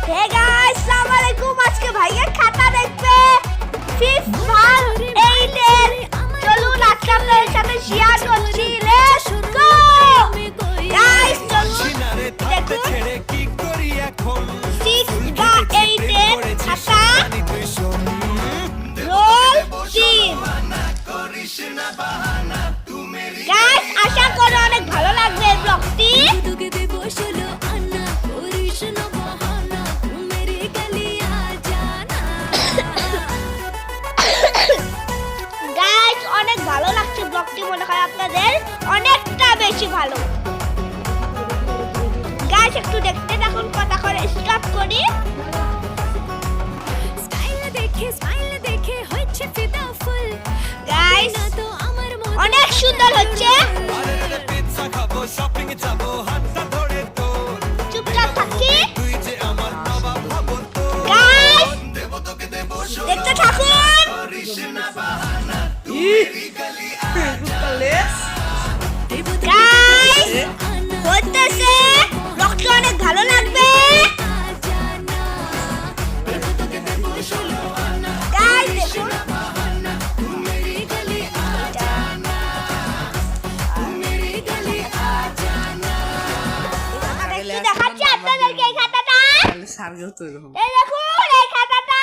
Hey guys আসসালামু আলাইকুম। আজকে ভাইয়ের খাতা দেখবে 5th ভাগ 8 এর। চলুন আজকে আপনাদের সাথে শেয়ার করছি। লেটস গো গাইস, চলুন দেখুন 6 বা 8 এর খাতা রোল 3। গাইস আশা করি অনেক ভালো লাগবে এই ব্লগটি। গাইস অনেক ভালো লাগছে ব্লগটি, মনে হয় আপনাদের অনেকটা বেশি ভালো। গাইস একটু দেখতে থাকুন, কথা করে স্টপ করি। গাইস অনেক সুন্দর হচ্ছে। চুপচাপ থাকি। গাইস দেখতে থাকুন। গাইস হইতেছে, ব্লগটি অনেক ভালো লাগবে। গাইস দেখুন দেখাচ্ছি আপনাদেরকে এই খাতাটা। এই দেখুন এই খাতাটা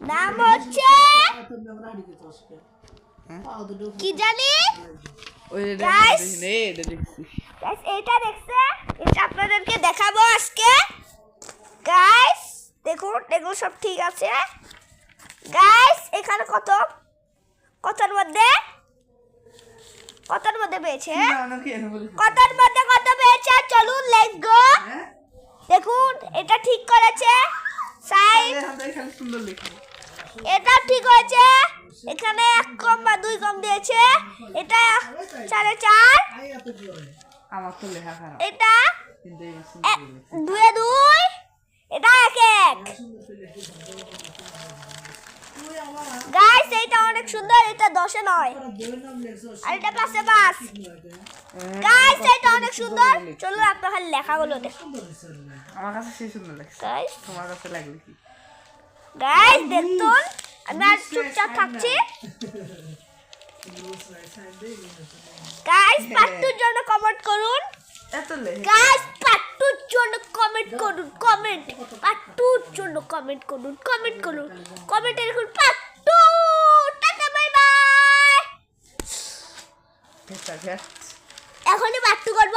নাম হচ্ছে কি জানি। গাইস এটা দেখছে, এটা আপনাদেরকে দেখাবো আজকে। গাইস দেখুন এগুলো সব ঠিক আছে। গাইস এখানে কতর মধ্যে পেয়েছে, কত পেয়েছে। চলুন লেটস গো। দেখুন এটা ঠিক করেছে, সাইড এটা ঠিক হয়েছে। এখানে 1 কম বা 2 কম দিয়েছে। এটা 4.5, আমার তো লেখা খারাপ। এটা 2 এটা 1 গাইস এইটা অনেক সুন্দর। এটা 10 এ 9 আর এটা 5 এ 5। গাইস এটা অনেক সুন্দর। চলো আপনারা খালি লেখাগুলো দেখুন। আমার কাছে সেই সুন্দর লাগছে। গাইস তোমার কাছে লাগবে কি? গাইস দেখুন আমরা চুপচাপ থাকছি। গাইস পার্ট 2 এর জন্য কমেন্ট করুন। এত লেখা গাইস পার্ট 2 এর জন্য কমেন্ট করুন। পার্ট 2 এর জন্য কমেন্ট করুন। কমেন্টে লিখুন পার্ট 2। Tata bye bye. ভেটা ভেট। এখনই পার্ট 2 করব।